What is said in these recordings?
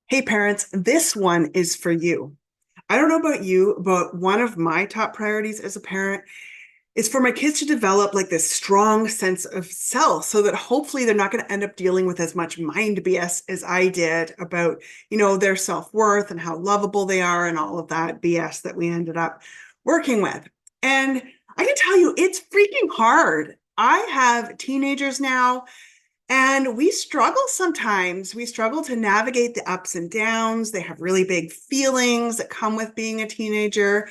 Hey parents, this one is for you. I don't know about you, but one of my top priorities as a parent is for my kids to develop like this strong sense of self so that hopefully they're not going to end up dealing with as much mind BS as I did about, their self-worth and how lovable they are and all of that BS that we ended up working with. And I can tell you, it's freaking hard. I have teenagers now and we struggle sometimes. We struggle to navigate the ups and downs. They have really big feelings that come with being a teenager.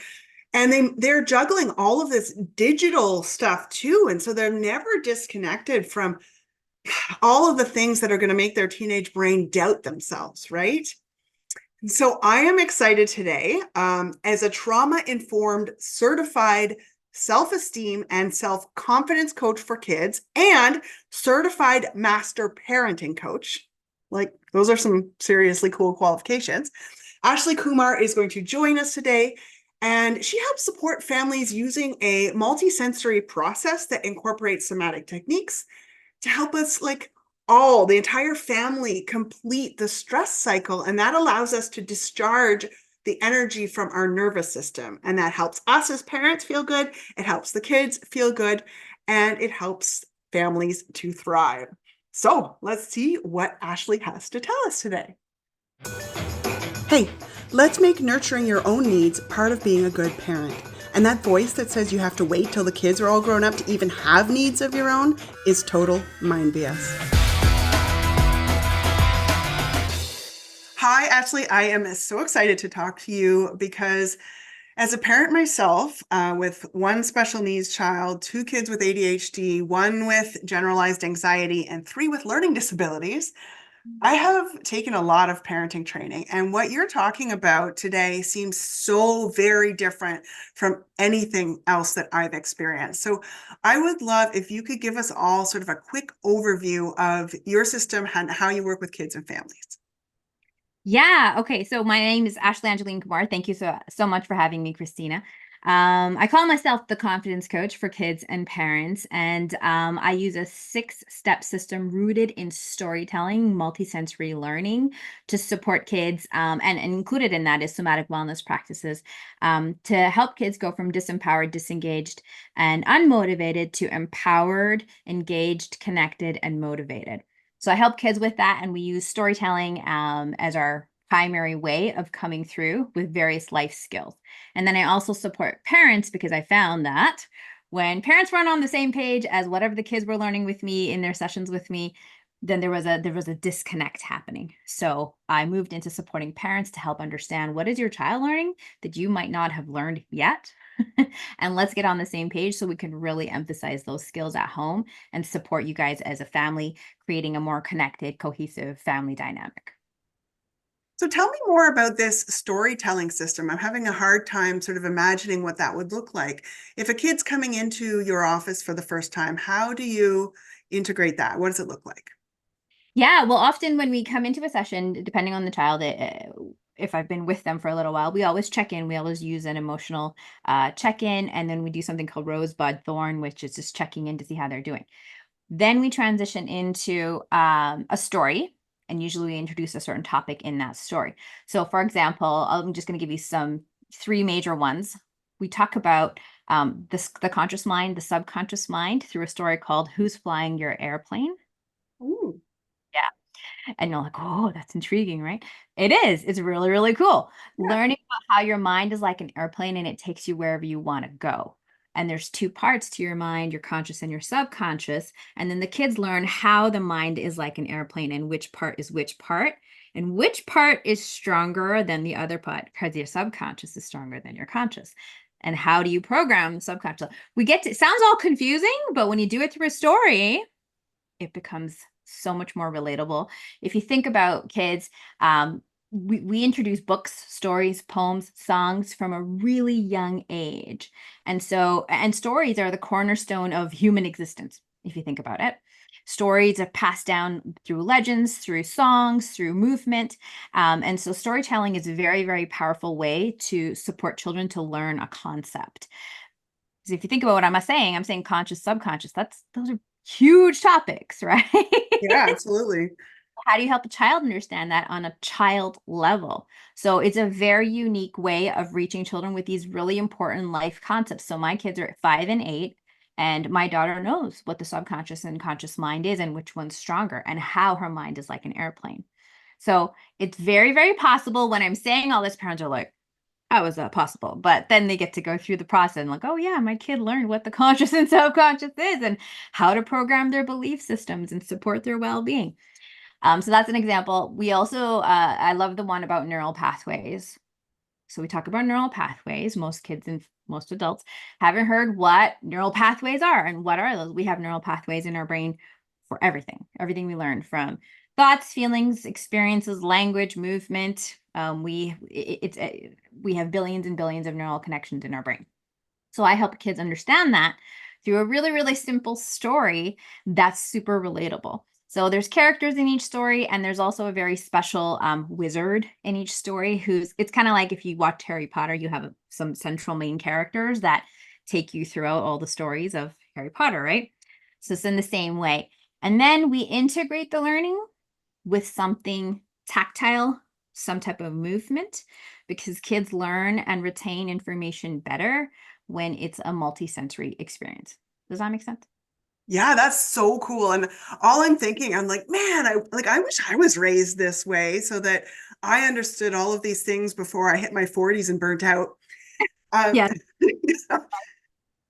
And they're juggling all of this digital stuff too. And so they're never disconnected from all of the things that are going to make their teenage brain doubt themselves, right? And so I am excited today as a trauma-informed certified self-esteem and self-confidence coach for kids and certified master parenting coach. Like, those are some seriously cool qualifications. Ashley Kumar is going to join us today, and she helps support families using a multisensory process that incorporates somatic techniques to help us the entire family complete the stress cycle. And that allows us to discharge the energy from our nervous system. And that helps us as parents feel good. It helps the kids feel good. And it helps families to thrive. So let's see what Ashley has to tell us today. Hey, let's make nurturing your own needs part of being a good parent. And that voice that says you have to wait till the kids are all grown up to even have needs of your own is total mind BS. Hi, Ashley. I am so excited to talk to you because as a parent myself, with one special needs child, two kids with ADHD, one with generalized anxiety, and three with learning disabilities, I have taken a lot of parenting training, and what you're talking about today seems so very different from anything else that I've experienced. So I would love if you could give us all sort of a quick overview of your system and how you work with kids and families. Yeah. Okay. So my name is Ashley Angeline Kumar. Thank you so much for having me, Christina. I call myself the confidence coach for kids and parents, and I use a six-step system rooted in storytelling, multisensory learning to support kids, and included in that is somatic wellness practices to help kids go from disempowered, disengaged, and unmotivated to empowered, engaged, connected, and motivated. So I help kids with that, and we use storytelling as our primary way of coming through with various life skills. And then I also support parents because I found that when parents weren't on the same page as whatever the kids were learning with me in their sessions with me, then there was a disconnect happening. So I moved into supporting parents to help understand what is your child learning that you might not have learned yet. And let's get on the same page so we can really emphasize those skills at home and support you guys as a family, creating a more connected, cohesive family dynamic. So tell me more about this storytelling system. I'm having a hard time sort of imagining what that would look like. If a kid's coming into your office for the first time, how do you integrate that? What does it look like? Yeah, well, often when we come into a session, depending on the child, if I've been with them for a little while, we always check in. We always use an emotional check-in, and then we do something called Rosebud Thorn, which is just checking in to see how they're doing. Then we transition into a story, and usually we introduce a certain topic in that story. So, for example, I'm just going to give you some three major ones. We talk about the conscious mind, the subconscious mind through a story called Who's Flying Your Airplane? Ooh, Yeah. And you're like, oh, that's intriguing, right? It is. It's really, really cool. yeah. Learning about how your mind is like an airplane and it takes you wherever you want to go. And there's two parts to your mind, your conscious and your subconscious. And then the kids learn how the mind is like an airplane and which part is which part and which part is stronger than the other part because your subconscious is stronger than your conscious. And how do you program the subconscious? It sounds all confusing, but when you do it through a story, it becomes so much more relatable. If you think about kids, we introduce books, stories, poems, songs from a really young age. And stories are the cornerstone of human existence, if you think about it. Stories are passed down through legends, through songs, through movement. And so storytelling is a very, very powerful way to support children to learn a concept. Because if you think about what I'm saying conscious, subconscious, those are huge topics, right? Yeah, absolutely. How do you help a child understand that on a child level? So it's a very unique way of reaching children with these really important life concepts. So my kids are at 5 and 8, and my daughter knows what the subconscious and conscious mind is and which one's stronger and how her mind is like an airplane. So it's very, very possible. When I'm saying all this, parents are like, how is that possible? But then they get to go through the process and like, oh yeah, my kid learned what the conscious and subconscious is and how to program their belief systems and support their well-being. So that's an example. We also, I love the one about neural pathways. So we talk about neural pathways. Most kids and most adults haven't heard what neural pathways are. And what are those? We have neural pathways in our brain for everything we learn, from thoughts, feelings, experiences, language, movement. We have billions and billions of neural connections in our brain. So I help kids understand that through a really, really simple story that's super relatable. So there's characters in each story, and there's also a very special wizard in each story. It's kind of like if you watch Harry Potter, you have some central main characters that take you throughout all the stories of Harry Potter, right? So it's in the same way. And then we integrate the learning with something tactile, some type of movement, because kids learn and retain information better when it's a multisensory experience. Does that make sense? Yeah, that's so cool. And all I'm thinking, I'm like, man, I wish I was raised this way so that I understood all of these things before I hit my 40s and burnt out. Um, Yes.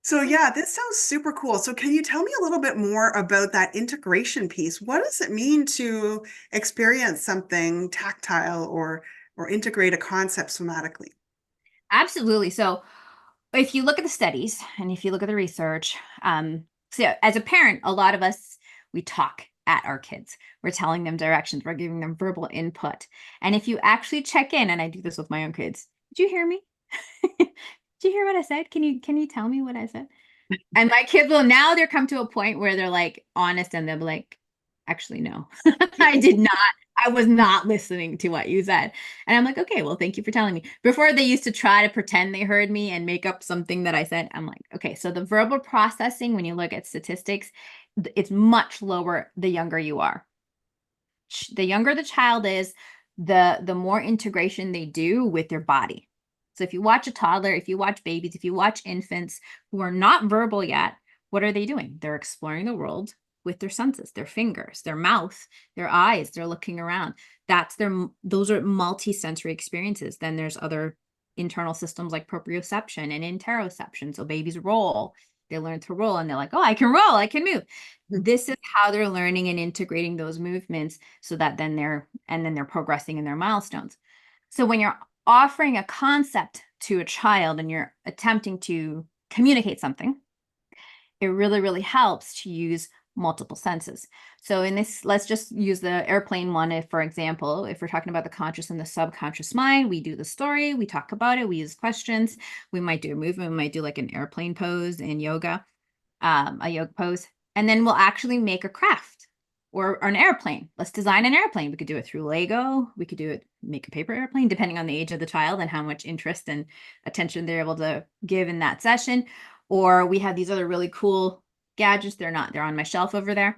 so yeah, this sounds super cool. So can you tell me a little bit more about that integration piece? What does it mean to experience something tactile or integrate a concept somatically? Absolutely. So if you look at the studies and if you look at the research, so as a parent, a lot of us, we talk at our kids. We're telling them directions, we're giving them verbal input. And if you actually check in, and I do this with my own kids, did you hear me? Did you hear what I said? Can you tell me what I said? And my kids will now they're come to a point where they're like honest and they'll be like, actually, no, I did not. I was not listening to what you said. And I'm like, okay, well, thank you for telling me. Before they used to try to pretend they heard me and make up something that I said. I'm like, okay, so the verbal processing, when you look at statistics, it's much lower the younger you are. The younger the child is, the more integration they do with their body. So if you watch a toddler, if you watch babies, if you watch infants who are not verbal yet, what are they doing? They're exploring the world with their senses, their fingers, their mouth, their eyes, they're looking around. Those are multi-sensory experiences. Then there's other internal systems like proprioception and interoception. So babies roll, they learn to roll and they're like, oh, I can roll, I can move. This is how they're learning and integrating those movements so that then they're progressing in their milestones. So when you're offering a concept to a child and you're attempting to communicate something, it really, really helps to use multiple senses. So in this, let's just use the airplane one, if, for example, if we're talking about the conscious and the subconscious mind, we do the story, we talk about it, we use questions, we might do a movement, we might do like an airplane pose in yoga, a yoga pose, and then we'll actually make a craft or an airplane. Let's design an airplane. We could do it through Lego. We could do it, make a paper airplane, depending on the age of the child and how much interest and attention they're able to give in that session. Or we have these other really cool gadgets. They're on my shelf over there.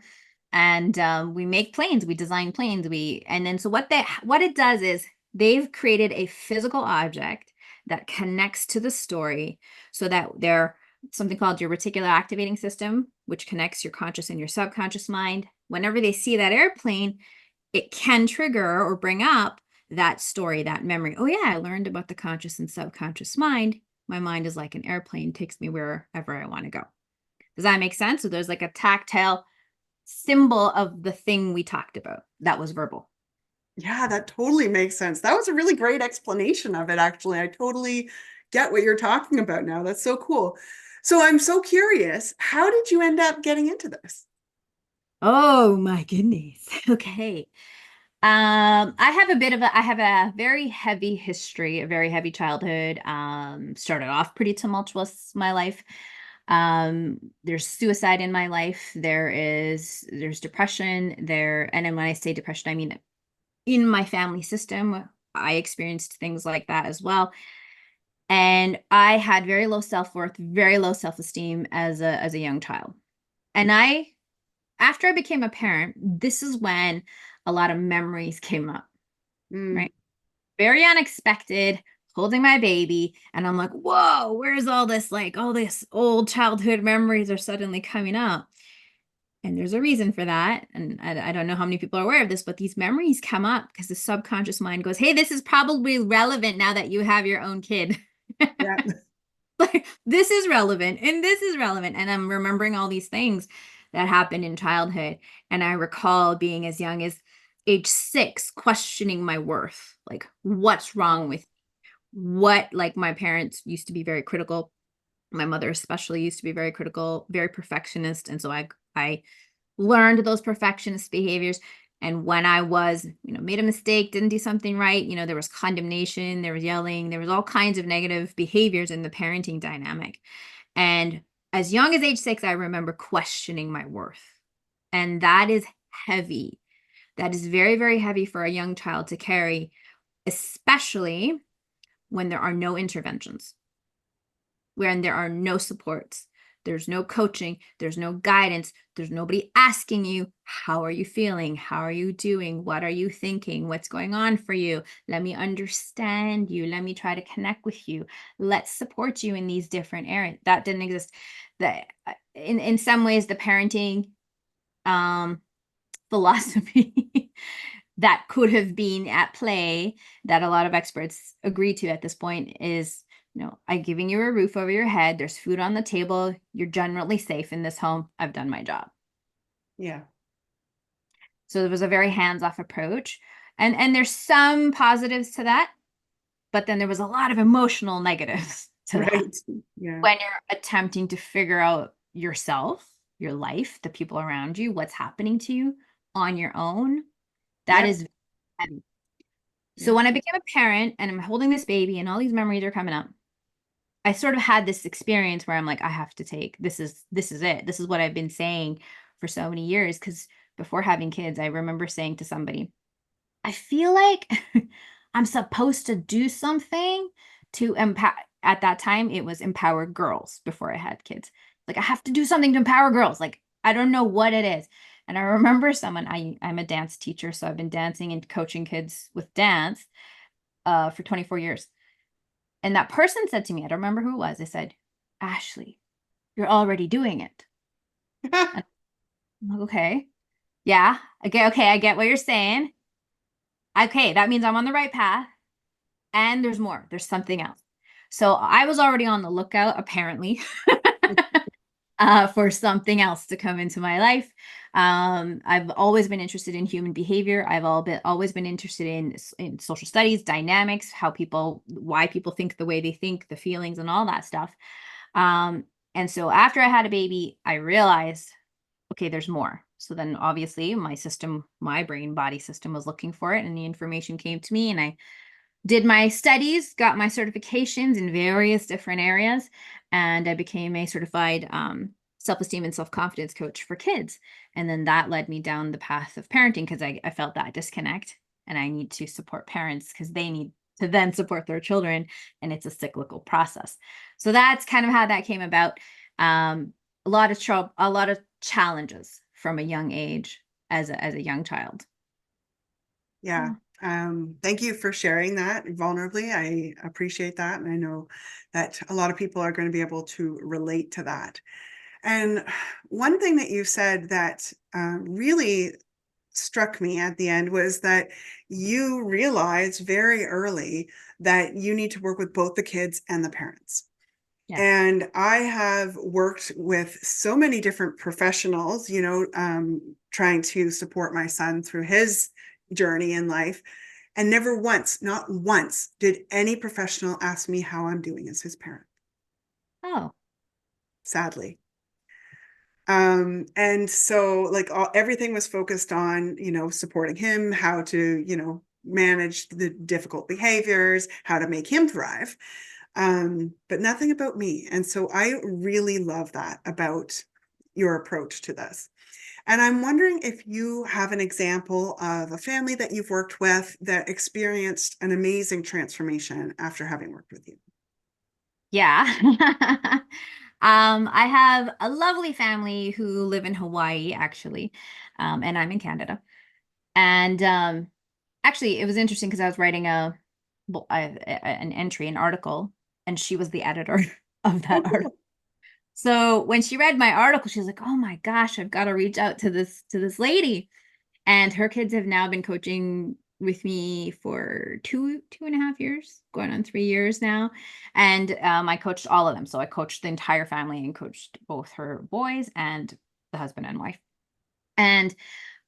And we make planes. We design planes. And then so what it does is they've created a physical object that connects to the story so that they're something called your reticular activating system, which connects your conscious and your subconscious mind. Whenever they see that airplane, it can trigger or bring up that story, that memory. Oh, yeah, I learned about the conscious and subconscious mind. My mind is like an airplane, takes me wherever I want to go. Does that make sense? So there's like a tactile symbol of the thing we talked about that was verbal. Yeah, that totally makes sense. That was a really great explanation of it, actually. I totally get what you're talking about now. That's so cool. So I'm so curious, how did you end up getting into this? Oh my goodness. Okay. I have a very heavy history, a very heavy childhood. Started off pretty tumultuous, my life. There's suicide in my life. There's depression there. And then when I say depression, I mean in my family system, I experienced things like that as well. And I had very low self-worth, very low self-esteem as a young child. And I after I became a parent, this is when a lot of memories came up, Mm, right? Very unexpected, holding my baby. And I'm like, whoa, where's all this? Like, all this old childhood memories are suddenly coming up. And there's a reason for that. And I don't know how many people are aware of this, but these memories come up because the subconscious mind goes, hey, this is probably relevant now that you have your own kid. yeah. Like, this is relevant and this is relevant. And I'm remembering all these things that happened in childhood. And I recall being as young as age 6, questioning my worth. Like, what's wrong with what, like, my parents used to be very critical. My mother especially used to be very critical, very perfectionist. And so I learned those perfectionist behaviors. And when I was, made a mistake, didn't do something right, there was condemnation, there was yelling, there was all kinds of negative behaviors in the parenting dynamic. And as young as age 6, I remember questioning my worth. And that is heavy. That is very, very heavy for a young child to carry, especially when there are no interventions, when there are no supports, there's no coaching, there's no guidance, there's nobody asking you, how are you feeling? How are you doing? What are you thinking? What's going on for you? Let me understand you. Let me try to connect with you. Let's support you in these different areas. That didn't exist. That in some ways, the parenting um philosophy that could have been at play, that a lot of experts agree to at this point, is, I'm giving you a roof over your head, there's food on the table, you're generally safe in this home, I've done my job. Yeah. So there was a very hands-off approach, and there's some positives to that, but then there was a lot of emotional negatives to that. Right. Yeah. When you're attempting to figure out yourself, your life, the people around you, what's happening to you on your own, that Yep. is heavy. So Yep. when I became a parent and I'm holding this baby and all these memories are coming up, I sort of had this experience where I'm like, I have to take this is it. This is what I've been saying for so many years. Because before having kids, I remember saying to somebody, I feel like I'm supposed to do something to empower. At that time, it was empower girls before I had kids. Like, I have to do something to empower girls. Like, I don't know what it is. And I remember someone, I'm a dance teacher, so I've been dancing and coaching kids with dance for 24 years. And that person said to me, I don't remember who it was, they said, Ashley, you're already doing it. And I'm like, okay, yeah, okay, I get what you're saying. Okay, that means I'm on the right path. And there's more. There's something else. So I was already on the lookout, apparently, for something else to come into my life. I've always been interested in human behavior. Always been interested in social studies, dynamics, why people think the way they think, the feelings, and all that stuff. Um, and so after I had a baby, I realized, okay, there's more. So then obviously my brain body system was looking for it, and the information came to me, and I did my studies, got my certifications in various different areas, and I became a certified self-esteem and self-confidence coach for kids. And then that led me down the path of parenting because I felt that disconnect, and I need to support parents because they need to then support their children, and it's a cyclical process. So that's kind of how that came about. A lot of challenges from a young age as a young child. Yeah. Thank you for sharing that vulnerably. I appreciate that. And I know that a lot of people are going to be able to relate to that. And one thing that you said that really struck me at the end was that you realized very early that you need to work with both the kids and the parents. Yes. And I have worked with so many different professionals, trying to support my son through his journey in life. And never once, not once, did any professional ask me how I'm doing as his parent, Oh, sadly. And so like everything was focused on, supporting him, how to, manage the difficult behaviors, how to make him thrive. But nothing about me. And so I really love that about your approach to this. And I'm wondering if you have an example of a family that you've worked with that experienced an amazing transformation after having worked with you. yeah. I have a lovely family who live in Hawaii, actually, and I'm in Canada. And actually, it was interesting because I was writing an entry, an article, and she was the editor of Oh, that article. cool. So when she read my article, she was like, "Oh my gosh, I've got to reach out to this lady." And her kids have now been coaching with me for 2.5 years, going on 3 years now. And I coached all of them. So I coached the entire family and coached both her boys and the husband and wife. And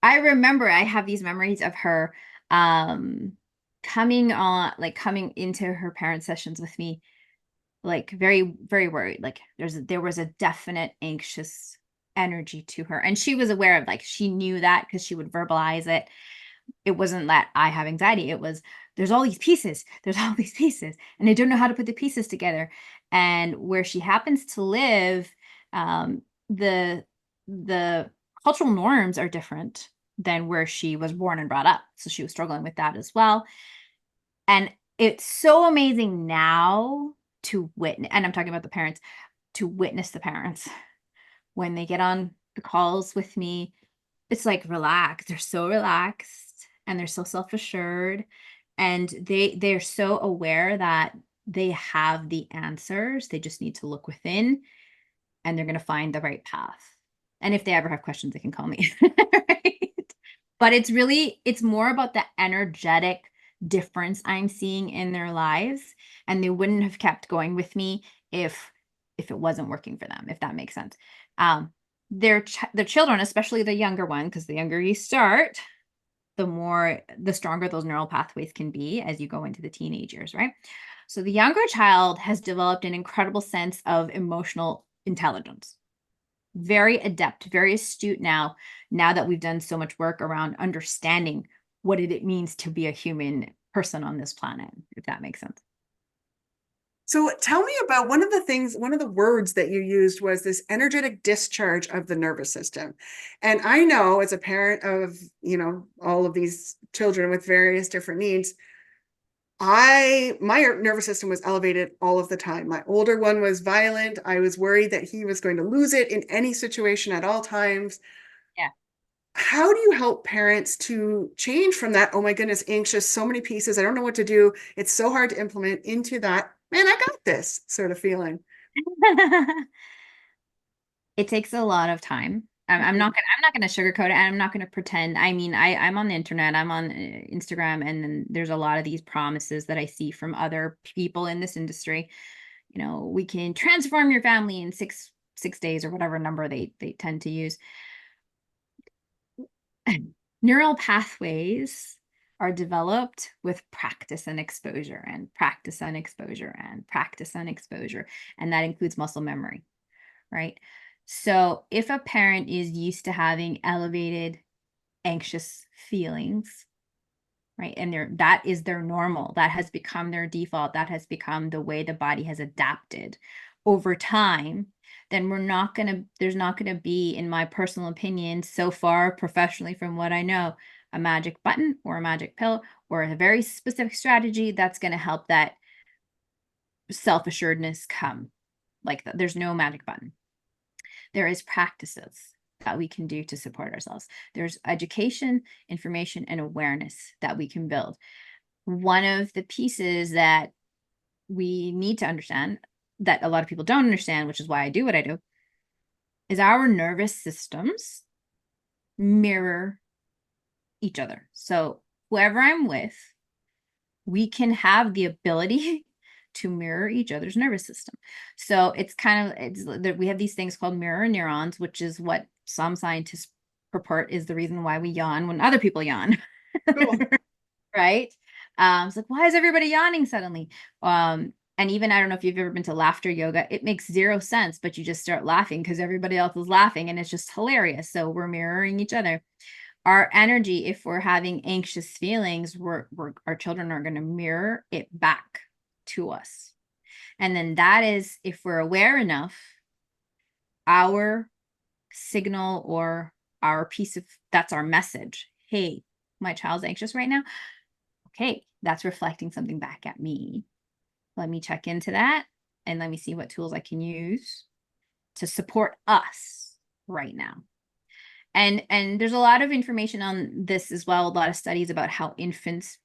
I remember I have these memories of her um coming into her parent sessions with me, like very, very worried. Like there was a definite anxious energy to her. And she was aware of, like, she knew that because she would verbalize it. It wasn't that I have anxiety. It was, there's all these pieces. There's all these pieces. And I don't know how to put the pieces together. And where she happens to live, um, the the cultural norms are different than where she was born and brought up. So she was struggling with that as well. And it's so amazing now to witness, and I'm talking about the parents, to witness the parents when they get on the calls with me. It's like relaxed. They're so relaxed and they're so self-assured, and they're so aware that they have the answers. They just need to look within, and they're going to find the right path. And if they ever have questions, they can call me. Right? But it's more about the energetic difference I'm seeing in their lives. And they wouldn't have kept going with me if it wasn't working for them, if that makes sense. Their children, especially the younger one, because the younger you start, the stronger those neural pathways can be as you go into the teenage years, right? So the younger child has developed an incredible sense of emotional intelligence, very adept, very astute now that we've done so much work around understanding what it means to be a human person on this planet, if that makes sense. So tell me about one of the things, one of the words that you used was this energetic discharge of the nervous system. And I know as a parent of, all of these children with various different needs, my nervous system was elevated all of the time. My older one was violent. I was worried that he was going to lose it in any situation at all times. Yeah. How do you help parents to change from that, oh my goodness, anxious, so many pieces, I don't know what to do, it's so hard to implement, into that, man, I got this sort of feeling? It takes a lot of time. Mhm. I'm not gonna sugarcoat it, and I'm not gonna pretend. I mean, I'm on the internet, I'm on Instagram, and then there's a lot of these promises that I see from other people in this industry. We can transform your family in six days, or whatever number they tend to use. Neural pathways are developed with practice and exposure, and practice and exposure, and practice and exposure, and that includes muscle memory, right? So if a parent is used to having elevated anxious feelings, right, and that is their normal, that has become their default, that has become the way the body has adapted over time, then there's not going to be, in my personal opinion, so far professionally from what I know, a magic button or a magic pill or a very specific strategy that's going to help that self-assuredness come. Like that, there's no magic button. There is practices that we can do to support ourselves. There's education, information, and awareness that we can build. One of the pieces that we need to understand, that a lot of people don't understand, which is why I do what I do, is our nervous systems mirror each other. So whoever I'm with, we can have the ability to mirror each other's nervous system. So we have these things called mirror neurons, which is what some scientists purport is the reason why we yawn when other people yawn. Cool. Right? It's like, why is everybody yawning suddenly? And even, I don't know if you've ever been to laughter yoga, it makes zero sense, but you just start laughing because everybody else is laughing and it's just hilarious. So we're mirroring each other. Our energy, if we're having anxious feelings, our children are going to mirror it back to us. And then that is, if we're aware enough, our signal, or our piece of, that's our message. Hey, my child's anxious right now. Okay, that's reflecting something back at me. Let me check into that and let me see what tools I can use to support us right now. And there's a lot of information on this as well, a lot of studies about how infants,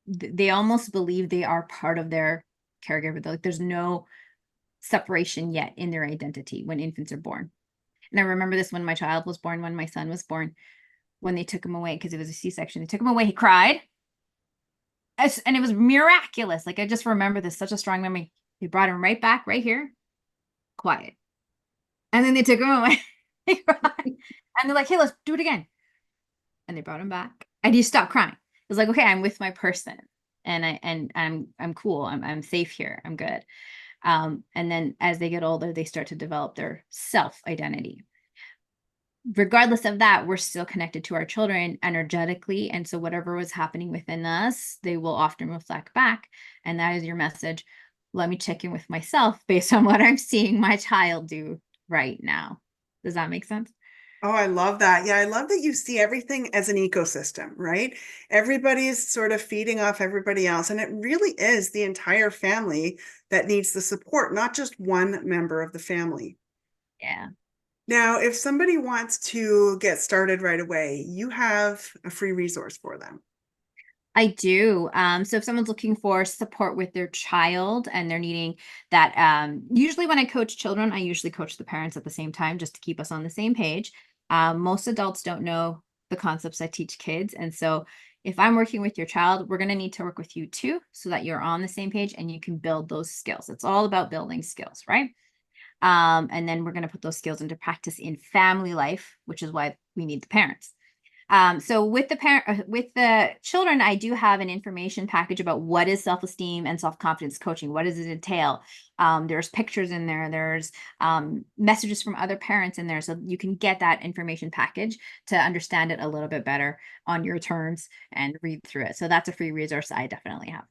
they almost believe they are part of their caregiver. Like there's no separation yet in their identity when infants are born. And I remember this when my child was born, when my son was born, when they took him away, because it was a C-section. They took him away, he cried. And it was miraculous. Like I just remember this, such a strong memory. They brought him right back, right here, quiet. And then they took him away. He cried. And they're like, hey, let's do it again. And they brought him back. And he stopped crying. It was like, okay, I'm with my person. And I'm cool. I'm safe here. I'm good. And then as they get older, they start to develop their self-identity. Regardless of that, we're still connected to our children energetically. And so whatever was happening within us, they will often reflect back. And that is your message. Let me check in with myself based on what I'm seeing my child do right now. Does that make sense? Oh, I love that. Yeah, I love that you see everything as an ecosystem, right? Everybody's sort of feeding off everybody else. And it really is the entire family that needs the support, not just one member of the family. Yeah. Now, if somebody wants to get started right away, you have a free resource for them. I do. So if someone's looking for support with their child and they're needing that, usually when I coach children, I usually coach the parents at the same time just to keep us on the same page. Most adults don't know the concepts I teach kids. And so if I'm working with your child, we're going to need to work with you too, so that you're on the same page and you can build those skills. It's all about building skills, right? And then we're going to put those skills into practice in family life, which is why we need the parents. So with the children, I do have an information package about what is self-esteem and self-confidence coaching. What does it entail? There's pictures in there. There's messages from other parents in there. So you can get that information package to understand it a little bit better on your terms and read through it. So that's a free resource I definitely have.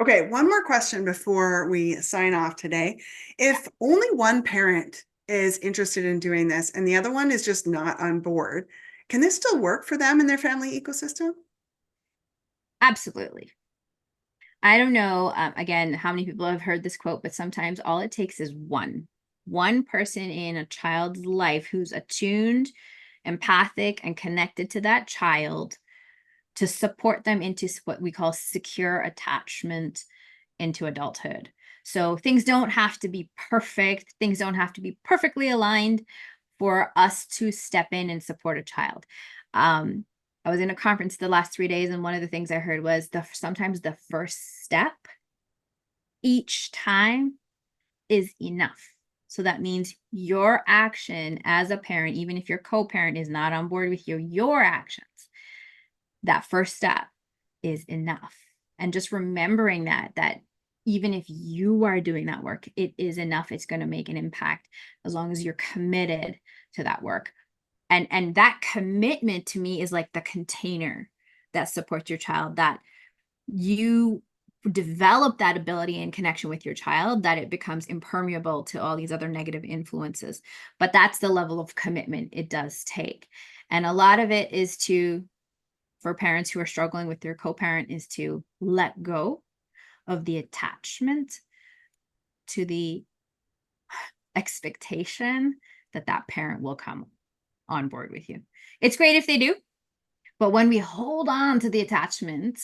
Okay, one more question before we sign off today. If only one parent is interested in doing this and the other one is just not on board, can this still work for them in their family ecosystem? Absolutely. I don't know, again, how many people have heard this quote, but sometimes all it takes is one person in a child's life who's attuned, empathic, and connected to that child to support them into what we call secure attachment into adulthood. So things don't have to be perfect. Things don't have to be perfectly aligned for us to step in and support a child. I was in a conference the last 3 days, and one of the things I heard was sometimes the first step each time is enough. So that means your action as a parent, even if your co-parent is not on board with you, your actions, that first step is enough. And just remembering that even if you are doing that work, it is enough. It's going to make an impact as long as you're committed to that work. And that commitment to me is like the container that supports your child, that you develop that ability and connection with your child, that it becomes impermeable to all these other negative influences. But that's the level of commitment it does take. And a lot of it is for parents who are struggling with their co-parent, is to let go of the attachment to the expectation that that parent will come on board with you. It's great if they do, but when we hold on to the attachment,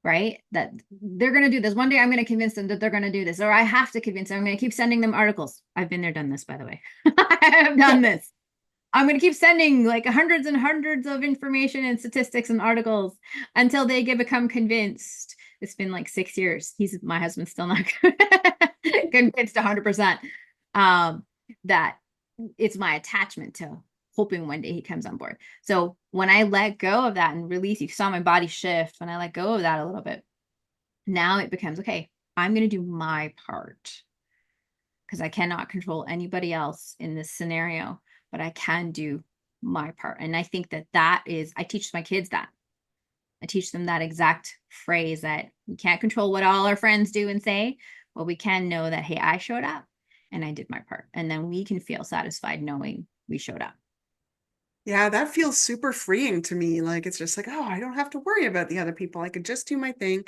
right, that they're going to do this, one day I'm going to convince them that they're going to do this, or I have to convince them, I'm going to keep sending them articles. I've been there, done this, by the way. I have done this. I'm going to keep sending like hundreds and hundreds of information and statistics and articles until they become convinced. It's been like 6 years. My husband's still not convinced 100% that it's my attachment to hoping one day he comes on board. So when I let go of that and release, you saw my body shift when I let go of that a little bit. Now it becomes, okay, I'm going to do my part, because I cannot control anybody else in this scenario, but I can do my part. And I think I teach my kids that. I teach them that exact phrase, that we can't control what all our friends do and say, but we can know that, hey, I showed up and I did my part. And then we can feel satisfied knowing we showed up. Yeah, that feels super freeing to me. Like it's just like, oh, I don't have to worry about the other people. I could just do my thing.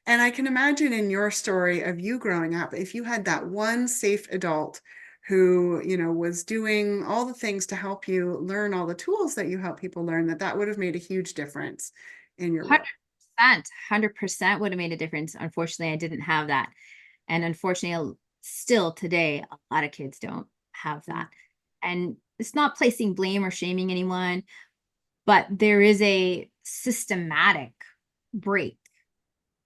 And I can imagine in your story of you growing up, if you had that one safe adult who, was doing all the things to help you learn all the tools that you help people learn, that would have made a huge difference in your world. 100% would have made a difference. Unfortunately, I didn't have that. And unfortunately, still today, a lot of kids don't have that. And it's not placing blame or shaming anyone, but there is a systematic break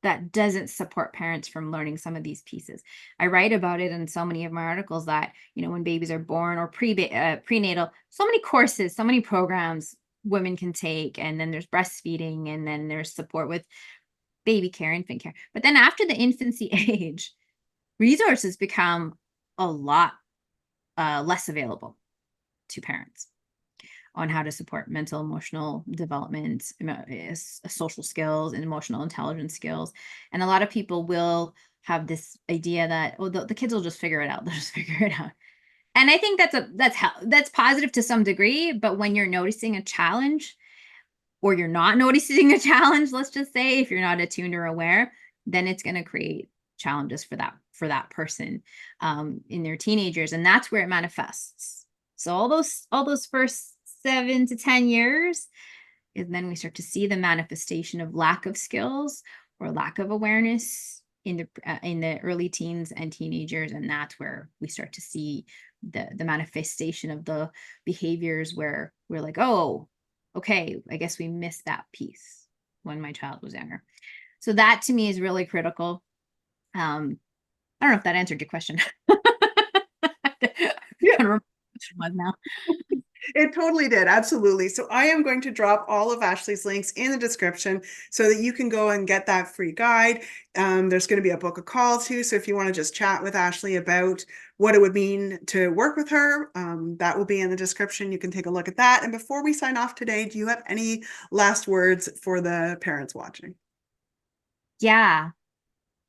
that doesn't support parents from learning some of these pieces. I write about it in so many of my articles that, when babies are born or prenatal, so many courses, so many programs women can take. And then there's breastfeeding, and then there's support with baby care, infant care. But then after the infancy age, resources become a lot less available to parents on how to support mental, emotional development, social skills, and emotional intelligence skills. And a lot of people will have this idea that, oh, the kids will just figure it out. They'll just figure it out. And I think that's positive to some degree. But when you're noticing a challenge, or you're not noticing a challenge, let's just say, if you're not attuned or aware, then it's going to create challenges for that person in their teenagers, and that's where it manifests. So all those first 7 to 10 years, and then we start to see the manifestation of lack of skills or lack of awareness in the early teens and teenagers, and that's where we start to see the manifestation of the behaviors where we're like, oh, okay, I guess we missed that piece when my child was younger. So that to me is really critical. I don't know if that answered your question. Yeah. I don't remember what the question was now. It totally did. Absolutely. So I am going to drop all of Ashley's links in the description so that you can go and get that free guide. There's going to be a book a call too. So if you want to just chat with Ashley about what it would mean to work with her, that will be in the description. You can take a look at that. And before we sign off today, do you have any last words for the parents watching? Yeah.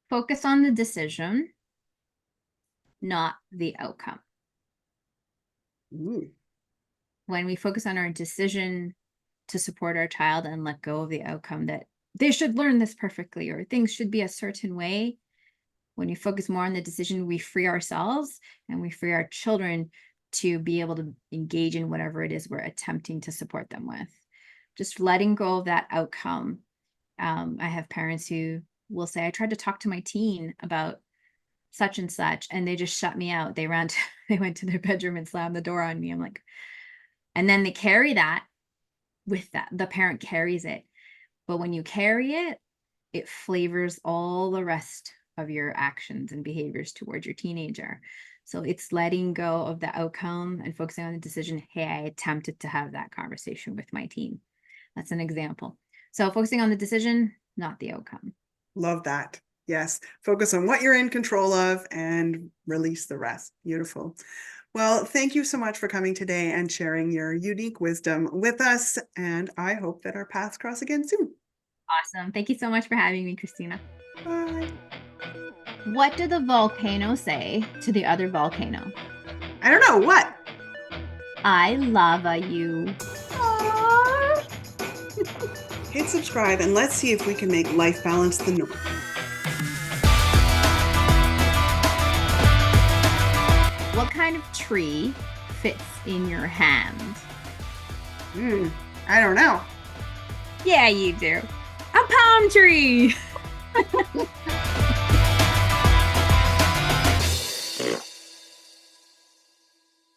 Focus on the decision, not the outcome. Ooh. When we focus on our decision to support our child and let go of the outcome that they should learn this perfectly or things should be a certain way, when you focus more on the decision, we free ourselves and we free our children to be able to engage in whatever it is we're attempting to support them with. Just letting go of that outcome. I have parents who will say, I tried to talk to my teen about such and such, and they just shut me out. They went to their bedroom and slammed the door on me. I'm like, and then they carry that with that. The parent carries it. But when you carry it, it flavors all the rest of your actions and behaviors towards your teenager. So it's letting go of the outcome and focusing on the decision. Hey, I attempted to have that conversation with my teen. That's an example. So focusing on the decision, not the outcome. Love that. Yes. Focus on what you're in control of and release the rest. Beautiful. Well, thank you so much for coming today and sharing your unique wisdom with us. And I hope that our paths cross again soon. Awesome. Thank you so much for having me, Christina. Bye. What did the volcano say to the other volcano? I don't know what. I lava you. Hit subscribe and let's see if we can make life balance the norm. What kind of tree fits in your hand? I don't know. Yeah, you do. A palm tree.